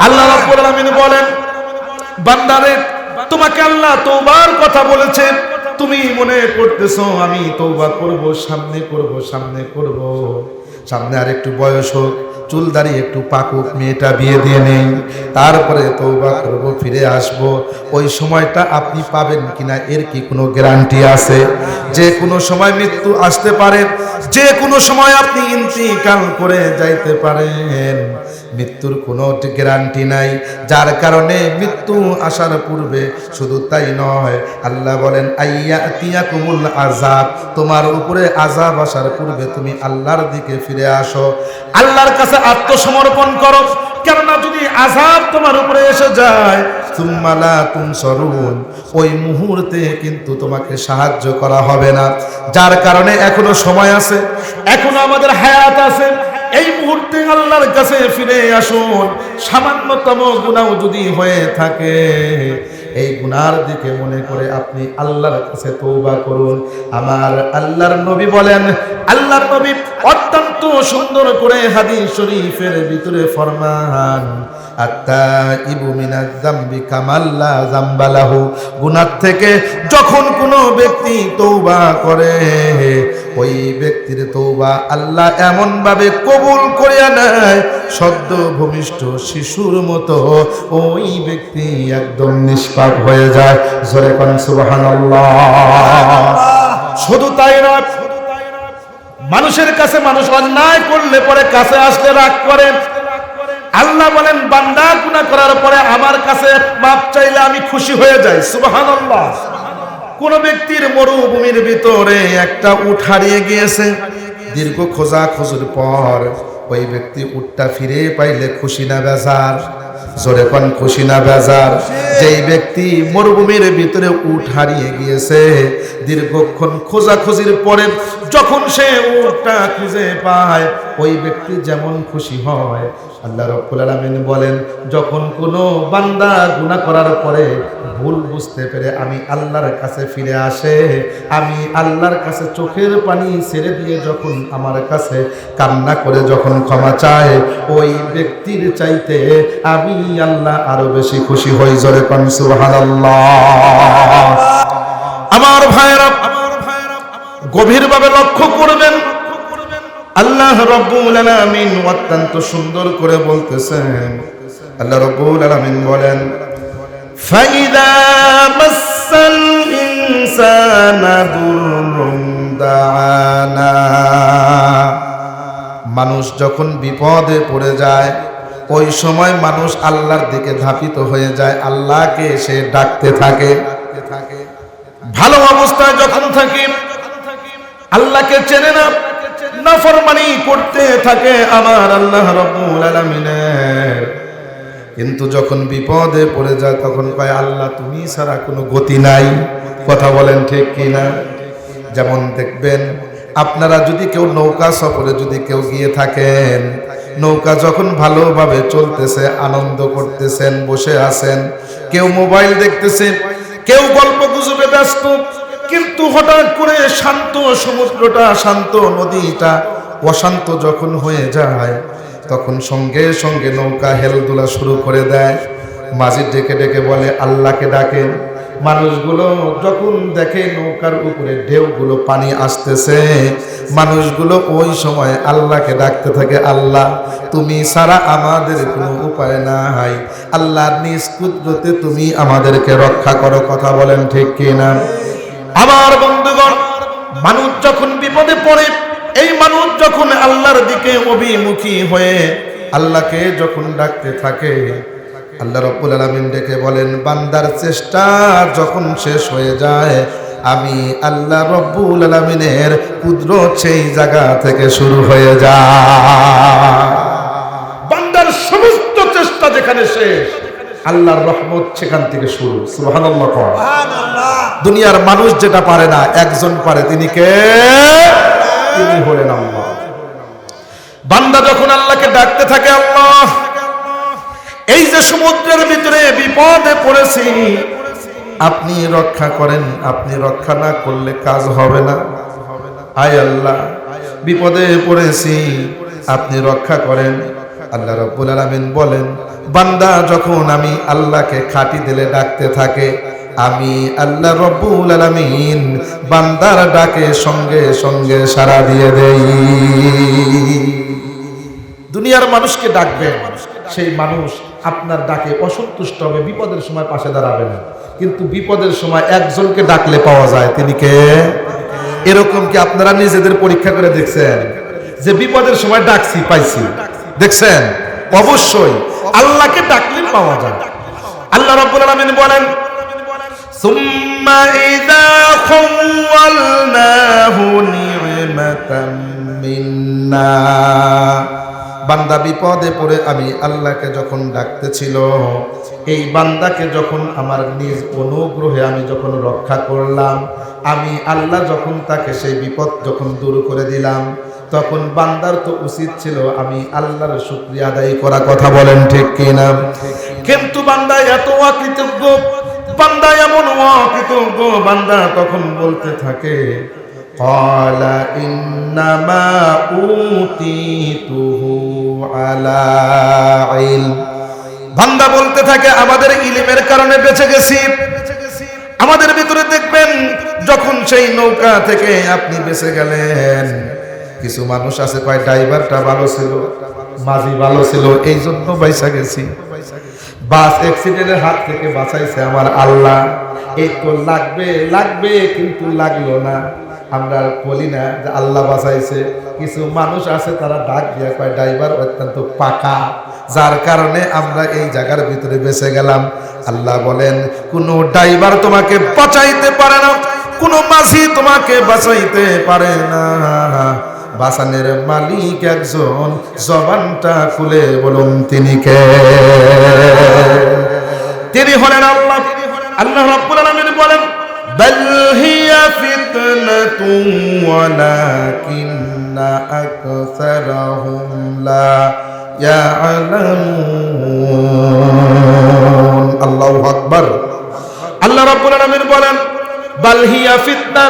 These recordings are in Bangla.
আল্লাহ রাব্বুল আলামিন বলেন, বান্দারে তোমাকে আল্লাহ তওবার কথা বলেছেন, তুমি মনে করতেছো আমি তওবা করব, সামনে করব, সামনে করব, সামনে আর একটু বয়স হোক, চুল দাড়ি একটু পাকুক, মেয়েটা বিয়ে দিয়ে নেই, তারপরে তওবা করব, ফিরে আসব। ওই সময়টা আপনি পাবেন কিনা এর কি কোনো গ্যারান্টি আছে? যে কোনো সময় মৃত্যু আসতে পারে, যে কোনো সময় আপনি ইন্তিকাল করে যাইতে পারেন, মৃত্যুর কোনো গ্যারান্টি নাই। যার কারণে মৃত্যু আসার পূর্বে শুধু তাই নয়, আল্লাহ বলেন আইয়াতিয়াকুমুল আযাব, তোমার উপরে আযাব আসার পূর্বে তুমি আল্লাহর দিকে ফিরে আসো, আল্লাহর কাছে আত্মসমর্পণ করো। কেননা যদি আযাব তোমার উপরে এসে যায়, সুম্মা লা তুনসারুন, ওই মুহূর্তে কিন্তু তোমাকে সাহায্য করা হবে না। যার কারণে এখনো সময় আছে, এখনো আমাদের হায়াত আছে, এই মুহূর্তে আল্লাহর কাছে ফিরে আসুন। সামান্যতম গুনাহ যদি হয়ে থাকে, এই গুনার দিকে মনে করে আপনি আল্লাহর কাছে তওবা করুন। আমার আল্লাহর নবী বলেন, আল্লাহর নবী অত্যন্ত সুন্দর করে হাদিস শরীফের ভিতরে ফরমান, আত্তাইবু মিনাজ যামবি কামাল্লা যামবালাহু, গুনাহ থেকে যখন কোনো ব্যক্তি তওবা করে, ওই ব্যক্তির তওবা আল্লাহ এমন ভাবে কবুল করিয়া নেয়, সদ্য ভূমিষ্ঠ শিশুর মতো ওই ব্যক্তি একদম নিষ্পাপ হয়ে যায়। জোরে কোন সুবহানাল্লাহ। শুধু তাই না, মানুষের কাছে মানুষ অন্যায় করলে পরে কাছে আসলে রাগ করেন। আল্লাহ বলেন, বান্দা গুনাহ করার পরে আমার কাছে মাপ চাইলে আমি খুশি হয়ে যাই। সুবহানাল্লাহ। কোন ব্যক্তির মরুভূমির ভিতরে একটা উট হারিয়ে গিয়েছে, দীর্ঘ খোঁজাখুঁজির পর ওই ব্যক্তি উটটা ফিরে পাইলে খুশি না বেজার? জোরে কোন খুশি না বেজার? যেই ব্যক্তি মরুভূমির ভিতরে উট হারিয়ে গিয়েছে, দীর্ঘক্ষণ খোঁজাখুঁজির পরে যখন সে উটটা খুঁজে পায়, ওই ব্যক্তি যেমন খুশি হয়, আল্লাহ রাব্বুল আলামিন বলেন, যখন কোনো বান্দা গুনাহ করার পরে ভুল বুঝতে পেরে আমি আল্লাহর কাছে ফিরে আসে, আমি আল্লাহর কাছে চোখের পানি ছেড়ে দিয়ে যখন আমার কাছে কান্না করে যখন ক্ষমা চায়, ওই ব্যক্তির চাইতে আমি আল্লাহ আরো বেশি খুশি হই। জোরে কোন সুবহানাল্লাহ। আমার ভাইরা গভীরভাবে লক্ষ্য করবেন, আল্লাহ রাব্বুল আলামিন অত্যন্ত সুন্দর করে বলতেছেন। আল্লাহ রাব্বুল আলামিন বলেন, ফাইদা মাসাল ইনসানা দুররুন দাআনা, মানুষ যখন বিপদে পড়ে যায়, ওই সময় মানুষ আল্লাহর দিকে ধাপিত হয়ে যায়, আল্লাহকে সে ডাকতে থাকে। ভালো অবস্থায় যখন থাকি আল্লাহকে চেনে না, নাফরমানি করতে থাকে আমার আল্লাহ রাব্বুল আলামিনের, কিন্তু যখন বিপদে পড়ে যায় তখন কয়, আল্লাহ তুমি ছাড়া কোনো গতি নাই। কথা বলেন ঠিক কিনা? যেমন দেখবেন, আপনারা যদি কেউ নৌকা সফরে যদি কেউ গিয়ে থাকেন, নৌকা যখন ভালোভাবে চলতেছে, আনন্দ করতেছেন, বসে আছেন, কেউ মোবাইল দেখতেছেন, কেউ গল্প গুজবে ব্যস্ত, কিন্তু হঠাৎ করে শান্ত সমুদ্রটা, শান্ত নদীটা অশান্ত যখন হয়ে যায়, তখন সঙ্গে সঙ্গে নৌকা হেলদোলা শুরু করে দেয়। মাঝি ডেকে ডেকে বলে, আল্লাহকে ডাকেন। মানুষগুলো যখন দেখে নৌকার উপরে ঢেউগুলো পানি আসতেছে, মানুষগুলো ওই সময় আল্লাহকে ডাকতে থাকে, আল্লাহ তুমি ছাড়া আমাদের কোনো উপায় নাই, আল্লাহ নিজ কুদরতে তুমি আমাদেরকে রক্ষা করো। কথা বলেন ঠিক কিনা? আমার বন্ধুগণ, মানুষ যখন বিপদে পড়ে, এই মানুষ যখন আল্লাহর দিকে অভিমুখী হয়ে আল্লাহকে যখন ডাকতে থাকে, আল্লাহ রাব্বুল আলামিন ডেকে বলেন, বান্দার চেষ্টা যখন শেষ হয়ে যায়, আমি আল্লাহ রাব্বুল আলামিনের কুদরত সেই জায়গা থেকে শুরু হয়ে যায়। বান্দার সমস্ত চেষ্টা যেখানে শেষ, আল্লাহর রহমত সেখান থেকে শুরু। সুবহানাল্লাহ। দুনিয়ার মানুষ যেটা পারে না, একজন পারে, তিনি কে? তিনি হলেন আল্লাহ। বান্দা যখন আল্লাহকে ডাকতে থাকে, আল্লাহ এই যে সমুদ্রের ভিতরে বিপদে পড়েছি, আপনি রক্ষা করেন, আপনি রক্ষা না করলে কাজ হবে না। আয় আল্লাহ, বিপদে পড়েছি, আপনি রক্ষা করেন, আল্লাহ রাব্বুল আলামিন বলেন, বান্দা যখন আমি আল্লাহকে খাঁটি দিলে ডাকতে থাকে, আমি আল্লাহ রাব্বুল আলামিন বান্দার ডাকে সঙ্গে সঙ্গে সাড়া দিয়ে দেই। দুনিয়ার মানুষকে ডাকবেন, সেই মানুষ আপনার ডাকে অসন্তুষ্ট হবে, বিপদের সময় পাশে দাঁড়াবে না। কিন্তু বিপদের সময় একজনকে ডাকলে পাওয়া যায়, তিনি কে? এরকম কি আপনারা নিজেদের পরীক্ষা করে দেখছেন যে বিপদের সময় ডাকছি পাইছি? দেখছেন? অবশ্যই আল্লাহকে ডাকলে পাওয়া যায়। আল্লাহ রাব্বুল আলামিন বলেন, সুম্মা ইযা খাওয়ালনাহু নি'মাতাম মিন্না, বান্দা বিপদে পড়ে আমি আল্লাহকে যখন ডাকতেছিল, এই বান্দাকে যখন আমার নিজ অনুগ্রহে আমি যখন রক্ষা করলাম, আমি আল্লাহ যখন তাকে সেই বিপদ যখন দূর করে দিলাম, তখন বান্দার তো উচিত ছিল আমি আল্লাহর শুকরিয়া আদায় করা। কথা বলেন ঠিক কিনা? কিন্তু বান্দা এত অকৃতজ্ঞ, বান্দা এমন অকৃতজ্ঞ, বান্দা তখন বলতে থাকে, ক্বালা ইন্নামা উতিতুহু আলা ইলম, বান্দা বলতে থাকে আমাদের ইলমের কারণে বেঁচে গেছি। আমাদের ভিতরে দেখবেন যখন সেই নৌকা থেকে আপনি বেঁচে গেলেন, কিছু মানুষ আছে কয় ড্রাইভারটা ভালো ছিল, মাঝি ভালো ছিল, এই জন্য বাইসা গেছি। বাস অ্যাক্সিডেন্টের হাত থেকে বাঁচাইছে আমার আল্লাহ, এই তো লাগবে লাগবে কিন্তু লাগলো না। আমরা বলি না যে আল্লাহ বাঁচাইছে। কিছু মানুষ আছে তারা ডাক দিয়ে কয় ড্রাইভার অত্যন্ত পাকা, যার কারণে আমরা এই জায়গার ভিতরে বেঁচে গেলাম। আল্লাহ বলেন, কোনো ড্রাইভার তোমাকে বাঁচাইতে পারে না, কোনো মাঝি তোমাকে বাঁচাইতে পারে না। বাঁচানের মালিক একজন, জবানটা খুলে বলুন তিনি কে? তিনি হলেন আল্লাহ। আল্লাহ রাব্বুল আলামিন বলেন, বাল হিয়া ফিতনাতুন ওয়ালাকিন্না আকসারাহুম লা ইয়ালামুন। আল্লাহু আকবার। আল্লাহ রাব্বুল আলামিন বলেন, বাল হিয়া ফিতনা,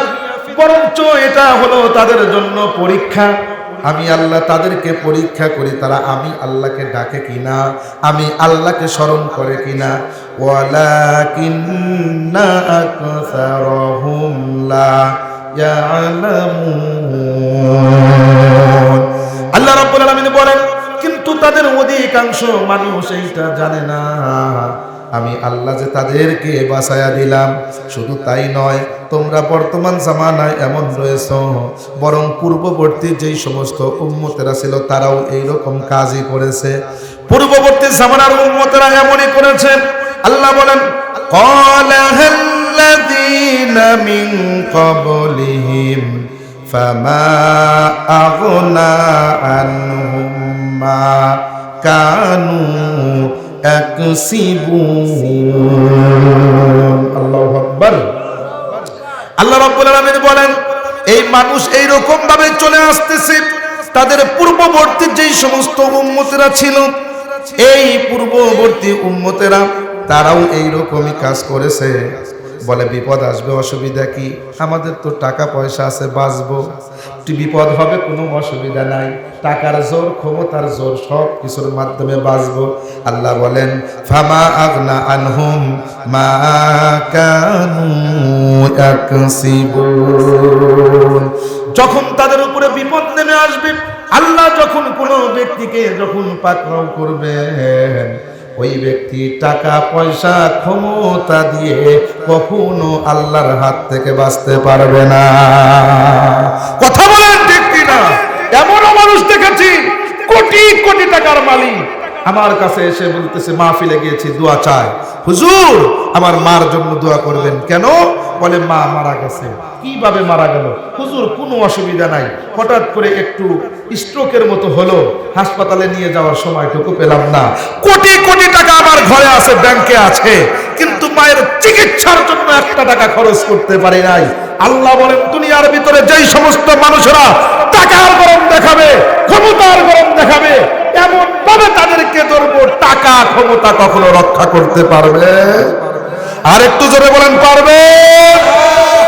বরঞ্চ এটা হলো তাদের জন্য পরীক্ষা। আমি আল্লাহ তাদেরকে পরীক্ষা করি, তারা আমি আল্লাহকে ডাকে কিনা, আমি আল্লাহকে স্মরণ করে কিনা। ওয়ালাকিন্না আকসারাহুম লা ইয়ালামুন। আল্লাহ রাব্বুল আলামিন বলেন, কিন্তু তাদের অধিকাংশ মানুষ এইটা জানে না আমি আল্লাহ যে তাদেরকে বাঁচায়া দিলাম। শুধু তাই নয়, তোমরা বর্তমান জামানায় এমন রয়েছ, বরং পূর্ববর্তী যেই সমস্ত উম্মতেরা ছিল তারাও এইরকম কাজই করেছে। পূর্ববর্তী জামানার উম্মতেরা এমনই করেছে। আল্লাহ বলেন, ক্বালা হাল্লাযীনা মিন ক্বাবলিহিম ফামা আগনা আনহুম মা কানু ইয়াকসিবুন। আল্লাহু আকবার। আল্লাহ রাব্বুল আলামিন বলেন, এই মানুষ এইরকম ভাবে চলে আসতেছে, তাদের পূর্ববর্তী যেই সমস্ত উম্মতেরা ছিল, এই পূর্ববর্তী উম্মতেরা তারাও এইরকমই কাজ করেছে। বলে বিপদ আসবে, অসুবিধা কি, আমাদের তো টাকা পয়সা আছে, বাঁচবো, বিপদ হবে কোনো অসুবিধা নাই, টাকার জোর, ক্ষমতার জোর, সব কিছুর মাধ্যমে বাঁচবো। আল্লাহ বলেন, ফামা আগনা আনহুম মা কানু ইয়াকসিবুন। যখন তাদের উপরে বিপদ নেমে আসবে, আল্লাহ যখন কোনো ব্যক্তিকে যখন পাকড়াও করবেন, ওই ব্যক্তি টাকা পয়সা ক্ষমতা দিয়ে কখনো আল্লাহর হাত থেকে বাঁচতে পারবে না। কথা বলেন ঠিক কিনা? এমনও মানুষ দেখেছি কোটি কোটি টাকার মালিক আমার কাছে এসে বলতেছে, মাহফিলে গিয়েছি, দোয়া চায়, হুজুর আমার মার জন্য দোয়া করবেন। কেন? বলে মা মারা গেছে। কিভাবে মারা গেল? হুজুর কোনো অসুবিধা নাই, হঠাৎ করে একটু স্ট্রোকের মতো হলো, হাসপাতালে নিয়ে যাওয়ার সময়টুকু পেলাম না। কোটি কোটি টাকা আমার ঘরে আছে, ব্যাংকে আছে, কিন্তু মায়ের চিকিৎসার জন্য একটা টাকা খরচ করতে পারি নাই। আল্লাহ বলেন, দুনিয়ার ভিতরে যেই সমস্ত মানুষরা টাকার গরম দেখাবে, ক্ষমতার গরম দেখাবে, এমন ভাবে তাদেরকে ধরবো, টাকা ক্ষমতা কখনো রক্ষা করতে পারবে? আর একটু জোরে বলেন, পারবে?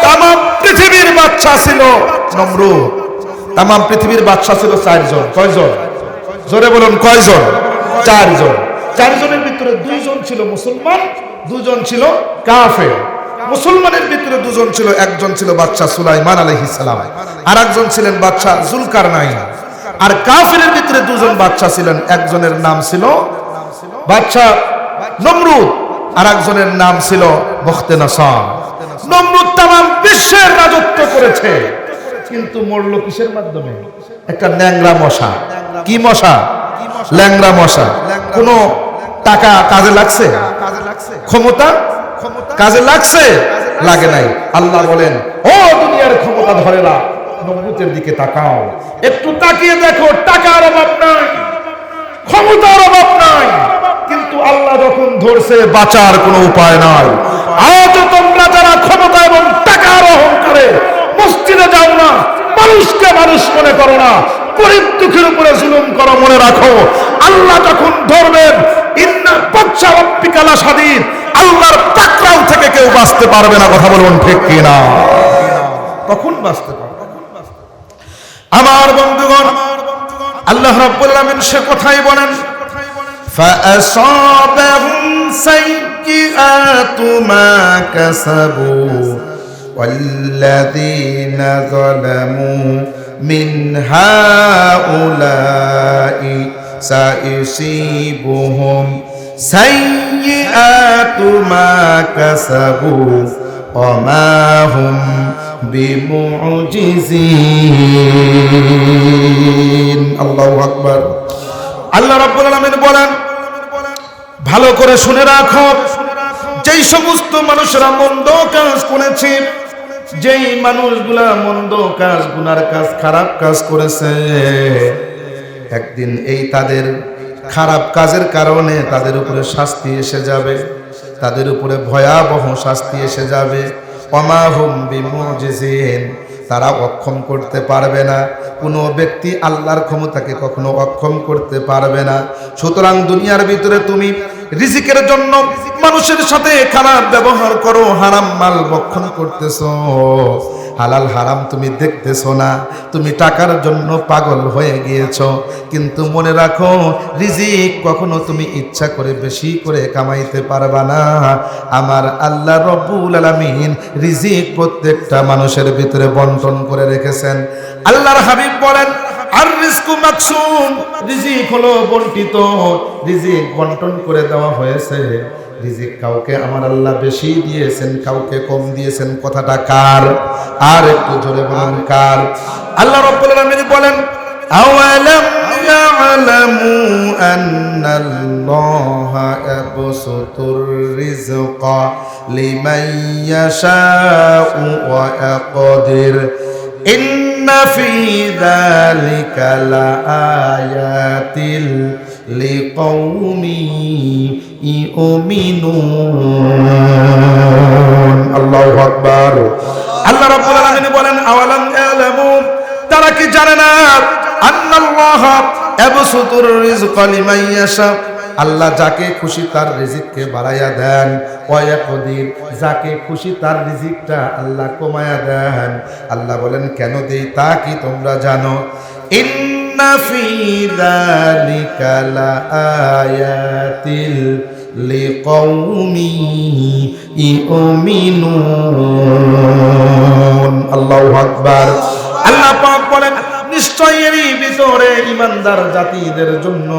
তাম পৃথিবীর বাদশা ছিল নমরুদ। তাম পৃথিবীর বাদশা ছিল 4 জন। কয়জন? জোরে বলুন কয়জন? চারজন। চারজনের ভিতরে দুইজন ছিল মুসলমান, দুজন ছিল কাফের। মুসলমানের ভিতরে দুজন ছিল, একজন ছিল বাদশা সুলাইমান আলাইহিস সালাম, আর একজন ছিলেন বাদশা জুলকারনাইন। আর কাফেরের ভিতরে দুজন বাদশা ছিলেন, একজনের নাম ছিল বাদশা নমরুদ, আর একজনের নাম ছিল বখতেনসর। নমরুদ তামাম বিশ্বের রাজত্ব করেছে, কিন্তু মরল কিসের মাধ্যমে? একটা ল্যাংড়া মশা। কি মশা? ল্যাংড়া মশা। কোন টাকা কাজে লাগছে? ক্ষমতা কাজে লাগছে? লাগে নাই। আল্লাহ বলেন, ও দুনিয়ার ক্ষমতা ধরেরা, নমরুদের দিকে তাকাও, একটু তাকিয়ে দেখো, টাকার অভাব নাই, ক্ষমতার অভাব নাই, কিন্তু আল্লাহ যখন ধরছে বাঁচার কোনো উপায় নাই। আজ তোমরা যারা ক্ষমতা এবং টাকার অহংকারে মসজিদে যাও না, মানুষকে মানুষ মনে করো না, গরিব দুঃখের উপরে জুলুম করো, মনে রাখো আল্লাহ যখন ধরবেন, ইন্না বাচ্চা রব্বিকা লাশাদীদ, আল্লাহর পাকড়াও থেকে কেউ বাঁচতে পারবে না। কথা বলুন ঠিক কিনা? তখন বাঁচতে পারবে। আমার বন্ধুগণ, আল্লাহ রাব্বুল আলামিন সে কথাই বলেন, فَأَصَابَهُمْ سَيِّئَاتُ مَا كَسَبُوا وَالَّذِينَ ظَلَمُوا مِنْ هَؤُلَاءِ سَيُصِيبُهُمْ سَيِّئَاتُ مَا كَسَبُوا وَمَا هُمْ بِمُعْجِزِينَ। আল্লাহু আকবার। আল্লাহ রাব্বুল আলামিন বলেন, ভালো করে শুনে রাখো, যেই সমস্ত মানুষরা মন্দ কাজ করেছে, যেই মানুষগুলা মন্দ কাজ, গুনার কাজ, খারাপ কাজ করেছে, একদিন এই তাদের খারাপ কাজের কারণে তাদের উপরে শাস্তি এসে যাবে, তাদের উপরে ভয়াবহ শাস্তি এসে যাবে। ওমা হুম বিমুজিজিন, তারা অক্ষম করতে পারবে না। কোনো ব্যক্তি আল্লাহর ক্ষমতাকে কখনো অক্ষম করতে পারবে না। সুতরাং দুনিয়ার ভিতরে তুমি রিজিকের জন্য মানুষের সাথে খারাপ ব্যবহার করো, হারাম মাল ভক্ষণ করতেছো, হালাল হারাম তুমি দেখতেছো না, তুমি টাকার জন্য পাগল হয়ে গিয়েছো। কিন্তু মনে রাখো, রিজিক কখনো তুমি ইচ্ছা করে বেশি করে কামাইতে পারবা না। আমার আল্লাহ রব্বুল আলামিন রিজিক প্রত্যেকটা মানুষের ভিতরে বন্টন করে রেখেছেন। আল্লাহর হাবিব বলেন, আর রিজকু মাকসুম, রিজিক হলো বন্টিত, রিজিক বন্টন করে দেওয়া হয়েছে। রিজিক কাউকে আমার আল্লাহ বেশি দিয়েছেন, কাউকে কম দিয়েছেন। কথাটা কার? আর একটু জোরে বলুন কার? আল্লাহ রাব্বুল আলামিন বলেন, আওয়ালাম ইয়ালামু আন্নাল্লাহা ইয়াবসুতুর রিজকা লিমান ইয়াশাউ ওয়া ইয়াকদির ইন্না ফি যালিকা লাআয়াতিল লিকাউমি ইউমিনুন। আল্লাহু আকবার। আল্লাহ রাব্বুল আলামিন বলেন, আওয়ালাম ইয়ালামু, তারা কি জানে না, আন্নাল্লাহা ইয়াবসুতুর রিজকা লিমান ইয়াশা, আল্লাহ যাকে খুশি তার রিজিককে বাড়াইয়া দেন, ওয়া ইয়াকদির, যাকে খুশি তার রিজিকটা আল্লাহ কমায়া দেন। আল্লাহ বলেন, কেন দেই তা কি তোমরা জানো? ইন্না ফি যালিকা লাআয়াতিল লিকাউমি ইউমিনুন। আল্লাহু আকবার। আল্লাহ পাক বলেন, নিশ্চয়ই এরই ভিতরে ইমানদার জাতিদের জন্য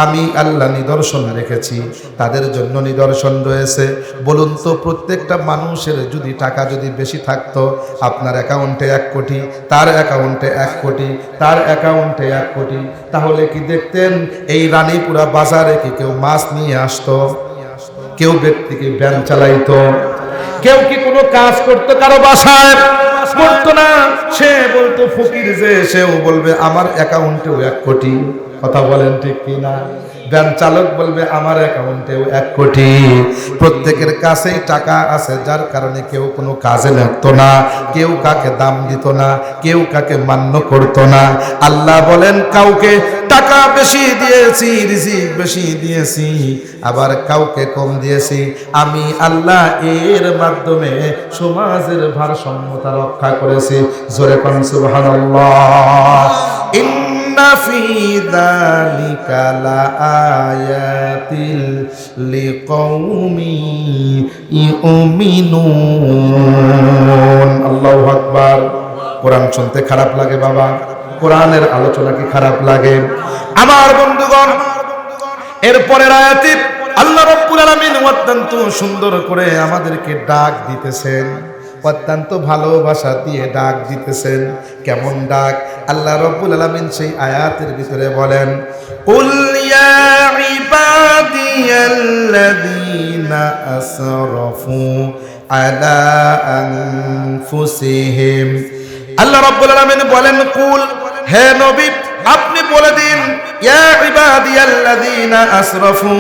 আমি আল্লাহ নিদর্শন রেখেছি, তাদের জন্য নিদর্শন রয়েছে। বলুন তো, প্রত্যেকটা মানুষের যদি টাকা যদি বেশি থাকতো, আপনার অ্যাকাউন্টে 1 কোটি, তার অ্যাকাউন্টে 1 কোটি, তার অ্যাকাউন্টে 1 কোটি, তাহলে কি দেখতেন এই রানীপুরা বাজারে কি কেউ মাছ নিয়ে আসতো? কেউ ব্যক্তিকে ভ্যান চালাইতো? কেউ কি কোনো কাজ করতো কারো বাসায়? করতো না। সে বলতো ফকির, যে সেও বলবে আমার অ্যাকাউন্টেও 1 কোটি। কথা বলেন ঠিক কিনা? ভ্যান চালক বলবে আমার অ্যাকাউন্টেও 1 কোটি। প্রত্যেকের কাছেই টাকা আছে, যার কারণে কেউ কোনো কাজে লাগতো না, কেউ কাকে দাম দিত না, কেউ কাকে মান্য করতো না। আল্লাহ বলেন, কাউকে টাকা বেশি দিয়েছি, রিজিক বেশি দিয়েছি, আবার কাউকে কম দিয়েছি। আমি আল্লাহ এর মাধ্যমে সমাজের ভারসাম্যতা রক্ষা করেছি। জোরে কোন সুবহানাল্লাহ। ইন্না ফি যালিকা লাআয়াতিল লিকাউমি ইউমিনুন। আল্লাহু আকবার। কোরআন শুনতে খারাপ লাগে বাবা? কোরআনের আলোচনা কি খারাপ লাগে? আমার বন্ধুগণ, এরপরের আয়াতে আল্লাহ রাব্বুল আলামিন অত্যন্ত সুন্দর করে আমাদেরকে ডাক দিতেছেন, অত্যন্ত ভালোবাসা দিয়ে ডাক দিতেছেন। কেমন ডাক? আল্লাহ রাব্বুল আলামিন সেই আয়াতের ভিতরে বলেন, কুল ইয়া ইবাদিয়াল্লাযীনা আসরাফু আলা আনফুসিহিম। আল্লাহ রাব্বুল আলামিন বলেন, কুল, হে নবী আপনি বলে দিন, ইয়া ইবাদিয়াল্লাযীনা আসরাফু,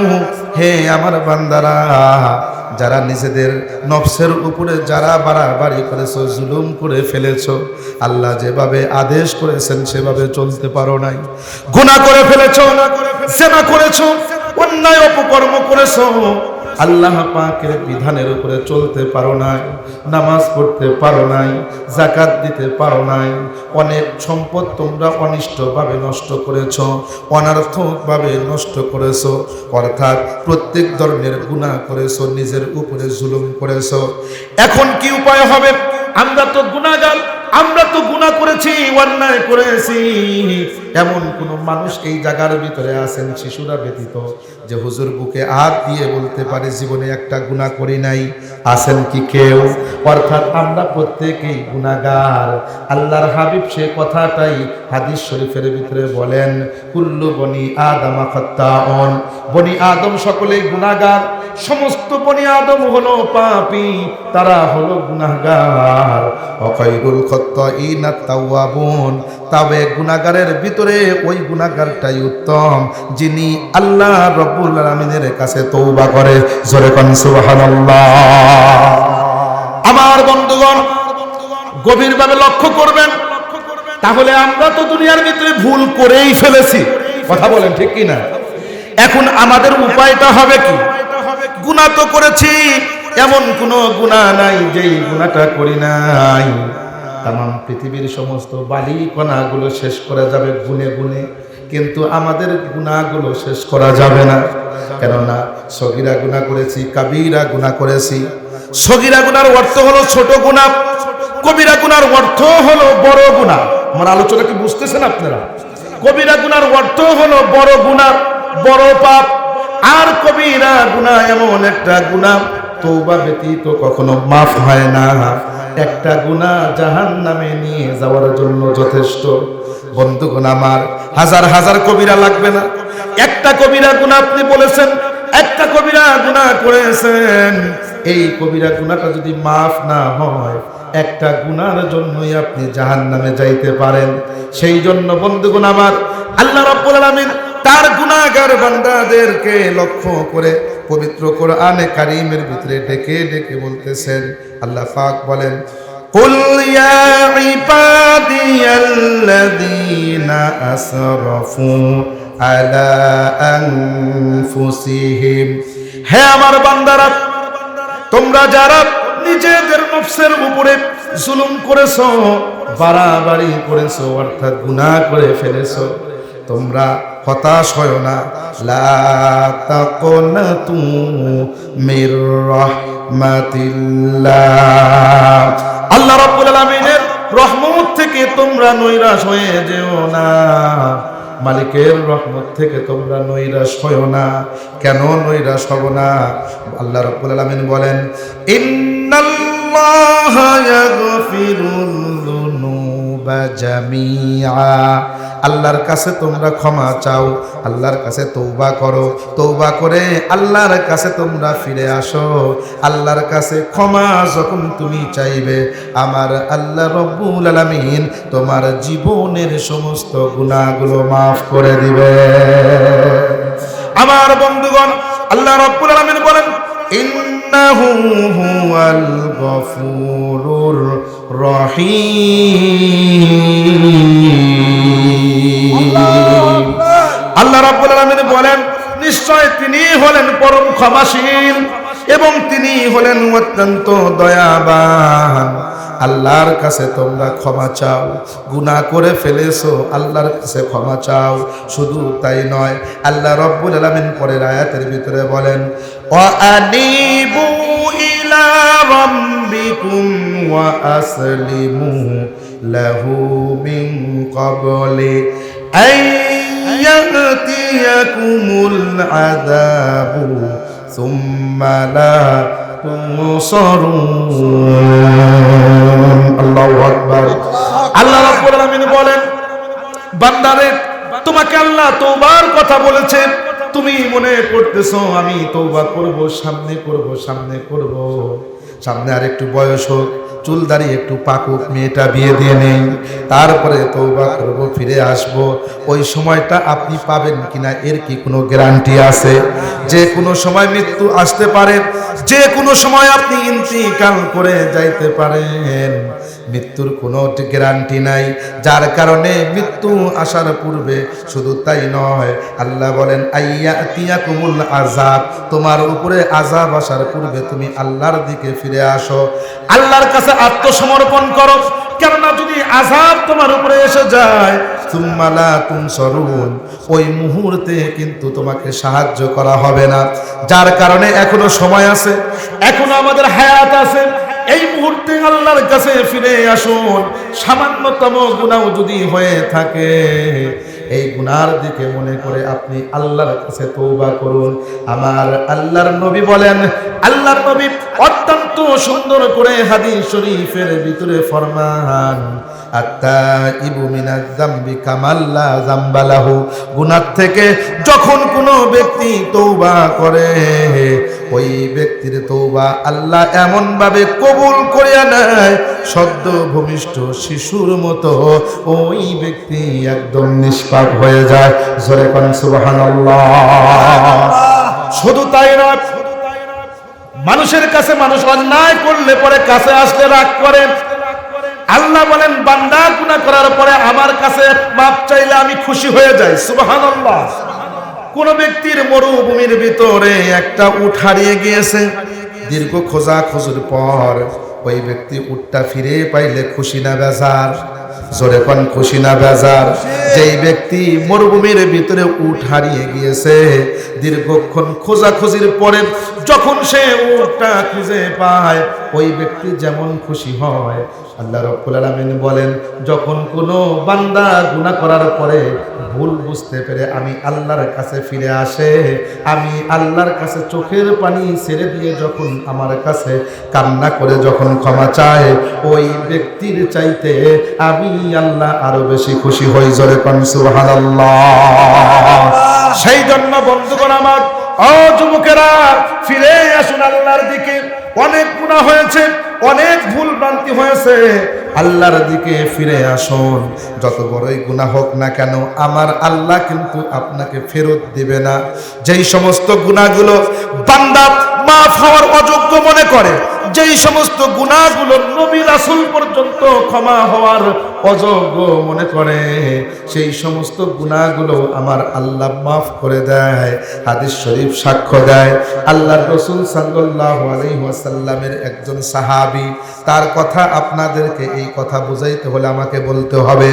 হে আমার বান্দারা যারা নিজেদের নফসের উপরে যারা বাড়াবাড়ি করেছো, জুলুম করে ফেলেছো, আল্লাহ যেভাবে আদেশ করেছেন সেভাবে চলতে পারো নাই, গুনাহ করে ফেলেছো, জিনা করেছো, অন্যায় অপকর্ম করেছো, আল্লাহ পাকের বিধানের উপরে চলতে পারো নাই, নামাজ পড়তে পারো নাই, যাকাত দিতে পারো নাই, অনেক সম্পদ তোমরা অনিষ্টভাবে নষ্ট করেছো, অনার্থকভাবে নষ্ট করেছো, অর্থাৎ প্রত্যেক ধরনের গুনাহ করেছো, নিজের উপরে জুলুম করেছো। এখন কি উপায় হবে? আমরা তো গুনাহগার, আমরা তো গুনাহ করেছি, অন্যায় করেছি। এমন কোন মানুষ এই জায়গার ভিতরে আছেন, শিশুরা ব্যতীত, যে হুজুর বুকে হাত দিয়ে বলতে পারে জীবনে একটা গুনাহ করি নাই? আছেন কি কেউ? অর্থাৎ আমরা প্রত্যেকেই গুনাহগার। আল্লাহর হাবিব সে কথাটাই হাদিস শরীফের ভিতরে বলেন, কুল্লু বনি আদম খাত্তাউন, বনি আদম সকলেই গুনাহগার, সমস্ত বনি আদম হলো পাপী, তারা হলো গুনাহগার। ওয়াখাইরুল খাত্তাইনা তাওয়াবুন, তবে গুনাহগারের ভিতরে ওই গুনাহগারটাই উত্তম যিনি আল্লাহ রাব্বুল আলামিনের কাছে তওবা করে। জোরে কোন সুবহানাল্লাহ। আমার বন্ধুগণ, গভীরভাবে লক্ষ্য করবেন, তাহলে আমরা তো দুনিয়ার ভিতরে ভুল করেই ফেলেছি, কথা বলেন ঠিক কি না? এখন আমাদের উপায়টা হবে কি? গুনাহ তো করেছি, এমন কোনো গুনাহ নাই যেই গুনাহটা করি নাই। তাম পৃথিবীর সমস্ত বালি কণাগুলো শেষ করা যাবে গুনে গুনে, কিন্তু আমাদের গুনাহগুলো শেষ করা যাবে না। কেননা সগীরা গুনাহ করেছি, কাবীরা গুনাহ করেছি। সগীরা গুনার অর্থ হলো ছোট গুনাহ, কবিরা গুনার অর্থ হলো বড় গুনাহ। আমার আলোচনা কি বুঝতেছেন আপনারা? কবিরা গুনার অর্থ হলো বড় গুনাহ, বড় পাপ। আর কবিরা গুনাহ এমন একটা গুনাহ তওবা ব্যতীত কখনো মাফ হয় না। একটা গুনাহ জাহান্নামে নিয়ে যাওয়ার জন্য যথেষ্ট। বন্ধুগণ আমার, হাজার হাজার কবিরা লাগবে না, একটা কবিরা গুনাহ আপনি বলেছেন, একটা কবিরা গুনাহ করেছেন, এই কবিরা গুনাহটা যদি মাফ না হয়, একটা গুনার জন্যই আপনি জাহান্নামে যাইতে পারেন। সেই জন্য বন্ধুগণ আমার, আল্লাহ রাব্বুল আলামিন তার গুনাহগার বান্দাদেরকে লক্ষ্য করে পবিত্র কোরআনে কারীমের ভিতরে ডেকে ডেকে বলতেছেন। আল্লাহ পাক বলেন, কুল ইয়া ইবাদিয়াল্লাযীনা আসরাফু আলা আনফুসিহিম, হে আমার বান্দারা, তোমরা যারা নিজেদের নফসের উপরে জুলুম করেছো, বাড়াবাড়ি করেছো, অর্থাৎ গুনাহ করে ফেলেছো, তোমরা হতাশ হয় না। লা তাকুনাতু মির রাহমাতিল্লাহ, আল্লাহ রাব্বুল আলামিনের রহমত থেকে তোমরা নৈরাশ হয়ে যেও না। মালিকের রহমত থেকে তোমরা নৈরাশ হয়ো না। কেন নৈরাশ হব না? আল্লাহ রাব্বুল আলামিন বলেন, ইন্নাল্লাহা ইয়াগফিরুল যুনুবা জামিআ, আল্লাহর কাছে তোমরা ক্ষমা চাও, আল্লাহর কাছে তওবা করো, তওবা করে আল্লাহর কাছে তোমরা ফিরে আসো। আল্লাহর কাছে ক্ষমা যখন তুমি চাইবে, আমার আল্লাহ রাব্বুল আলামিন তোমার জীবনের সমস্ত গুনাহগুলো মাফ করে দিবে। আমার বন্ধুগণ, আল্লাহ রাব্বুল আলামিন বলেন, ইন্নাহু হুয়াল গফুরুর রহিম। আল্লাহ রাব্বুল আলামিন বলেন, নিশ্চয় তিনি হলেন পরম ক্ষমাশীল এবং তিনি হলেন অত্যন্ত দয়াবান। আল্লাহর কাছে তোমরা ক্ষমা চাও। গুনাহ করে ফেলেছো, আল্লাহর কাছে ক্ষমা চাও। শুধু তাই নয়, আল্লাহ রাব্বুল আলামিন পরের আয়াতের ভিতরে বলেন, ওয়া আনিবু ইলা রাব্বিকুম ওয়া আসলিমু লাহু মিন ক্বাবলি আন ইয়াতিয়াকুমুল আযাবু সুম্মা লা তুনসারুন। আল্লাহু আকবার। আল্লাহ রাব্বুল আলামিন বলেন, বান্দারে তোমাকে আল্লাহ তওবার কথা বলেছেন, তুমি মনে করতেছো আমি তওবা করব, সামনে করব, সামনে করব, সামনে আর একটু বয়স হোক, চুল দাড়ি একটু পাকুক, মেয়েটা বিয়ে দিয়ে নেই, তারপরে তওবা করব, ফিরে আসব। ওই সময়টা আপনি পাবেন কিনা এর কি কোনো গ্যারান্টি আছে? যে কোনো সময় মৃত্যু আসতে পারে, যে কোনো সময় আপনি ইন্তিকাল করে যাইতে পারেন, মৃত্যুর কোনো গ্যারান্টি নাই। যার কারণে মৃত্যু আসার পূর্বে, শুধু তাই নয়, আল্লাহ বলেন আইয়াতিয়াকুমুল আযাব, তোমার উপরে আযাব আসার পূর্বে তুমি আল্লাহর দিকে ফিরে আসো, আল্লাহর কাছে আত্মসমর্পণ করো। কেননা যদি আযাব তোমার উপরে এসে যায়, সুম্মা লা তুনসারুন, ওই মুহূর্তে কিন্তু তোমাকে সাহায্য করা হবে না। যার কারণে এখনো সময় আছে, এখনো আমাদের হায়াত আছে। এই মুহূর্তে আল্লাহর কাছে ফিরে আসুন। সামান্যতম গুনাহ যদি হয়ে থাকে, এই গুনার দিকে মনে করে আপনি আল্লাহর কাছে তওবা করুন। আমার আল্লাহর নবী বলেন, আল্লাহর নবী অত্যন্ত সুন্দর করে হাদিস শরীফের ভিতরে ফরমান, আত্তাইবু মিনাজ যামবি কামাল্লা যামবালাহু, গুনাহ থেকে যখন কোনো ব্যক্তি তওবা করে, ওই ব্যক্তির তওবা আল্লাহ এমন ভাবে কবুল করিয়া নেয়, সদ্য ভূমিষ্ঠ শিশুর মতো ওই ব্যক্তি একদম নিষ্পাপ হয়ে যায়। জোরে কোন সুবহানাল্লাহ। শুধু তাই না, মানুষের কাছে মানুষ অন্যায় করলে পরে কাছে আসলে রাগ করেন। আল্লাহ বলেন, বান্দা গুনাহ করার পরে আমার কাছে মাপ চাইলে আমি খুশি হয়ে যাই। সুবহানাল্লাহ। কোন ব্যক্তির মরুভূমির ভিতরে একটা উট হারিয়ে গিয়েছে, দীর্ঘ খোঁজাখুঁজির পর ওই ব্যক্তি উটটা ফিরে পাইলে খুশি না বেজার? জোরে কোন খুশি না বেজার? যেই ব্যক্তি মরুভূমির ভিতরে উট হারিয়ে গিয়েছে, দীর্ঘক্ষণ খোঁজাখুঁজির পরে যখন সে উটটা খুঁজে পায়, ওই ব্যক্তি যেমন খুশি হয়, আল্লাহ রাব্বুল আলামিন বলেন, যখন কোনো বান্দা গুনাহ করার পরে ভুল বুঝতে পেরে আমি আল্লাহর কাছে ফিরে আসে, আমি আল্লাহর কাছে চোখের পানি ছেড়ে দিয়ে যখন আমার কাছে কান্না করে যখন ক্ষমা চায়, ওই ব্যক্তির চাইতে আমি আল্লাহ আরো বেশি খুশি হই। জোরে কোন সুবহানাল্লাহ। সেই জন্য বন্ধুগণ আমার, ও যুবকেরা, ফিরে আসুন আল্লাহর দিকে। অনেক গুনাহ হয়েছে, অনেক ভুল ভ্রান্তি হয়েছে, আল্লাহর দিকে ফিরে আসুন। যত বড়ই গুনাহ হোক না কেন, আমার আল্লাহ কিন্তু আপনাকে ফেরত দিবে না। যেই সমস্ত গুনাহগুলো বান্দা মাফ হওয়ার অযোগ্য মনে করে, যেই সমস্ত গুনাহগুলো নবী রাসূল পর্যন্ত ক্ষমা হওয়ার অযোগ্য মনে করে, সেই সমস্ত গুনাহগুলো আমার আল্লাহ মাফ করে দেয়। হাদিস শরীফ সাক্ষ্য দেয়, আল্লাহর রাসূল সাল্লাল্লাহু আলাইহি ওয়াসাল্লামের একজন সাহাবী, তার কথা আপনাদেরকে এই কথা বুঝাইতে হলে আমাকে বলতে হবে।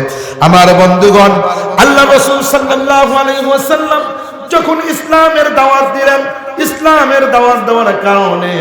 আমার বন্ধুগণ, আল্লাহর রাসূল সাল্লাল্লাহু আলাইহি ওয়াসাল্লাম যখন ইসলামের দাওয়াত দিলেন, ইসলামের দাওয়াত দেওয়ার কারণে